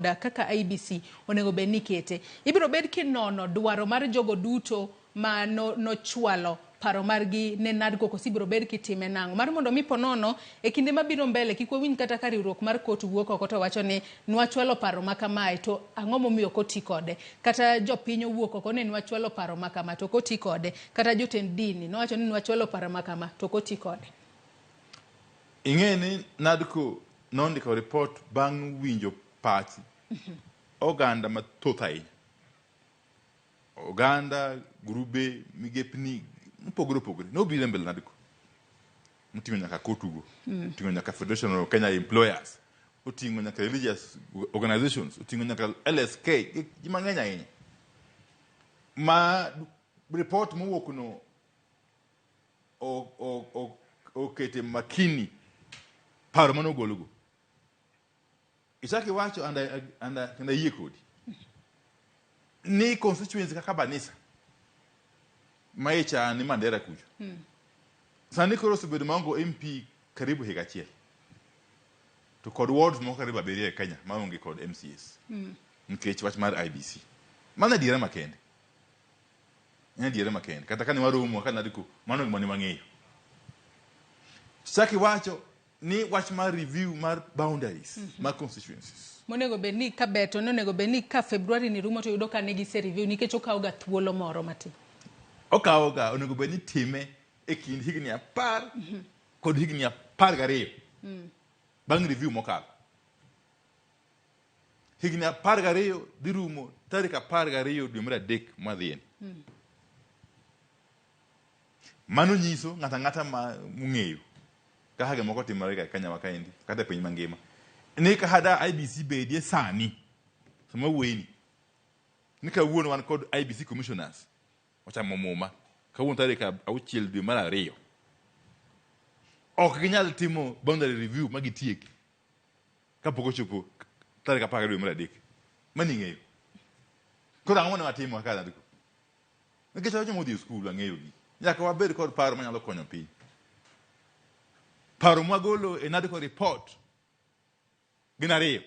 da kaka IBC onego bed ni kete. Ibiro bed kinono dwaro mar jogo duto ma no chwalo paro margi ne NADCO kosibiro bed kitime nango mar mondo mi ponono e kinde mabiro mbele kik wawinj kata ka riwruok mar kotu wuok oko to wacho ni nwachwalo paro makamae to ang'o momiyo koti kode, kata jopiny owuok oko ni nwachwalo paro makama to koti kode, kata jotend dini nowacho ni nwachwalo paro makama to koti kode. Ing'eni NADCO nondiko report bang' winjo pach oganda mathoth ahinya, oganda grube migepni mopogore nobiro mbele NADCO, moting'o nyaka kotugo, oting'o nyaka Federation of Kenya Employers, oting'o nyaka religious organizations, oting'o nyaka LSK, ji mang'eny ahinya. Ma report mowuok no okete makini paro manogologo. Ichaki wacho anda yie kodi ni constituency kaka Banisa maicha ni Mandera kucho sani koro osebedo maongo MP karibu higa achiel to kod wards moko karibu abiriyo e Kenya maonge kod MCS nikech wach mar IBC. Mana diere makende kata kani waromo kana diko mano gima ni mang'eyo. Ichaki wacho ni wach mar review mar boundaries mar constituencies monego bed ni ka beto nonego bed ni ka February ni rumo to yudo ka negi se review nikech okawo ga thuolo moro matin. Okawo ga onego bed ni time e kind higni 10 kod higni 12 bang' review mokalo. Higni 12 dhi rumo tarik 12 dwe mar adek madhieni. Mano nyiso ng'ata ma mung'eyo kaka moko timore ga Kenya wakaendi kata piny mangima ni ka hada IBC bedie sani sama weni ni ka wuon wan kod IBC commissioners ochamo muma ka wuon tarik 6 dwe mar 2 ok ginyal timo boundary review magitieki kapok ochopo tarik 10 dwe mar 3 mani ng'eyo koro ang'o ne watimo kaka ndiko nikech wacho modhi e skul ang'eyo gi nyaka wabed kod paro manyalo konyo piny. Paro mwagolo e NADCO report gin ariyo.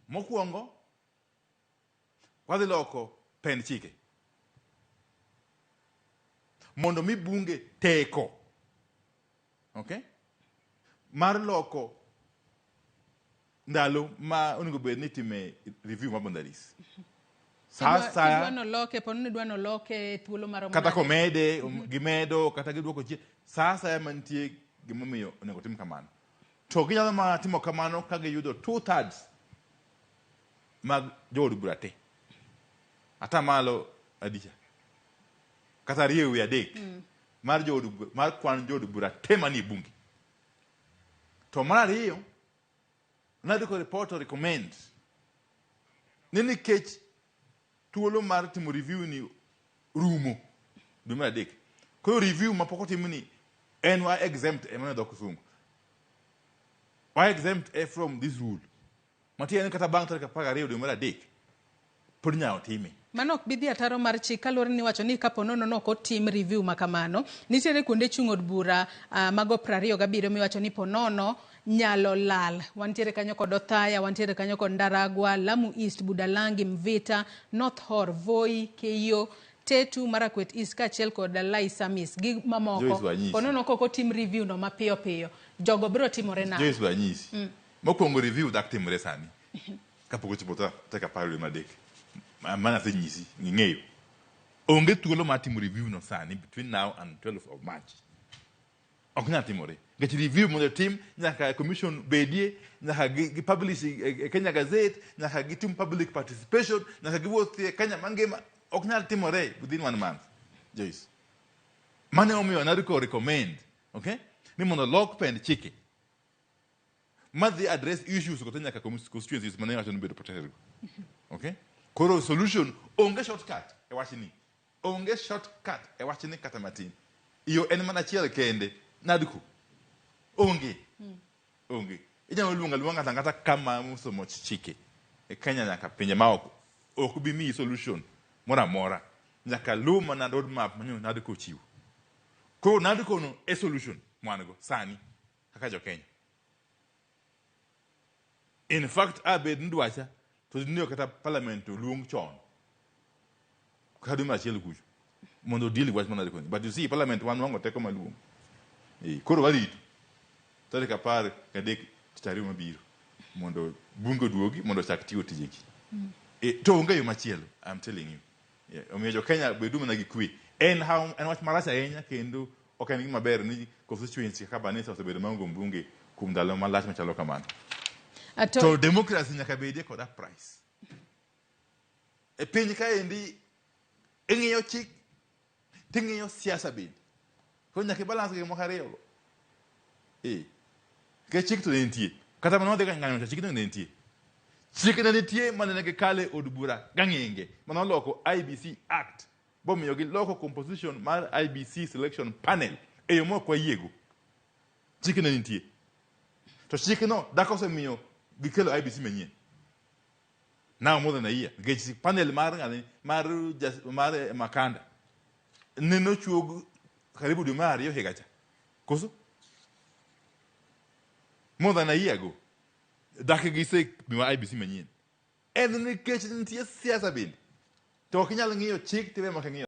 Mokwongo wadhi loko pen chike mondo mi bunge teko mar loko ndalo ma onego bed ni time review mar boundaries. Sasa dwano loke thuolo maro kata komede gimedo kata gidwoko chie sasa mantie gimomiyo onego tim kamano to ginyalo ma timo kamano ka giyudo 2/3 mag jood bura te ata malo adicha kata riyo adek mar kwan jood bura te manie bunge. To mar ariyo NADCO report recommends ni nikech thuolo mar timo review ni rumo dwe mar 3 koro review mapok otim ni en wa exempt emane dok sungu wa exempt from this rule matieni kata bang' tarik 12 dwe mar 3 pod nyawo time. Mano ok bidhi ataro mar chik kalore ni wacho ni kapo nono no kotim review makamano nitiere kuonde chung' od bura mago 27 miwacho ni ponono nyalo lal. Wantiere kanyo kod Othaya, wantiere kanyo kod Ndaragwa, Lamu East, Budalangi, Mvita, North Hor, Voi, Keyo, Tetu, Marakwet East kachiel kod Lai Samis gi mamoko. Ponono koko tim review no mapiyo piyo. Jogo biro timore na. Joyce Wanyisi. Mokwongo review dak timore sani. Kapok ochopo taka paro madek. Mana se nyisi ng'eyo. Onge thuolo mar timo review no sani between now and 12th of March. Ok nyal timore. Get review mondo tim nyaka commission bedie nyaka gi publish e Kenya Gazette nyaka gitim public participation nyaka giwuoth e Kenya mangima ok nyal timore within 1 month. Joyce. Mane omiyo NADCO recommend, ni mondo lok pen chike. Madhi address issues ko nyaka constituencies mane wacho ni bedo protected. Koro solution onge shortcut e wachni. Onge shortcut e wachni kata matin. Iyo en mana chiel kende NADCO. Onge. Inyalo luonga ngata kama musomo chike e Kenya nyaka pinje maoko. Ok bi mi solution mora mora. Nyaka luma na roadmap manyo NADCO chiwo. Ko NADCO no e solution mwanego sani kaka jo Kenya. In fact, abed ndwacha to ndio kata parliament luong chon. Kadu ma chelo kuju. Mondo deal with mana rekoni. But you see parliament wan wango teko maluong. Koro wali tare ka par ka dek tari mabiro. Mondo bungo duogi mondo chak tiyo tijeki. To unga yo machielo, I'm telling you. Omiyo jo Kenya bedu mana gi kwe. En wach marach ahinya kendo ok en gima ber ni constituency kaka Banisa osebedo maonge mbunge kuom ndalo malach machalo kamano. To democracy nyaka bedie kod a price. E piny kaendi ing'iyo chik ting'iyo siasa bende. Koro nyaka balance gi moko ariyogo. Ke chik to ne nitie. Kata mana wadhi ka ng'anyo chik to ne nitie. Chik ne nitie mane ne gikale od bura gang'enge mane oloko IBC Act bomiyo gi loko composition mar IBC selection panel e yo mok wayiego. Chik ne nitie. To chik no dako osemiyo gikelo IBC manyien. Now more than a year. Gech panel mar Makanda. Neno chuog karibu dwe mar ariyo higa cha. Koso? More than a year ago. Dake gise miwa IBC manyien. En nikech nitie siasa bende. To ok inyal ng'iyo chik tiwe maka ng'iyo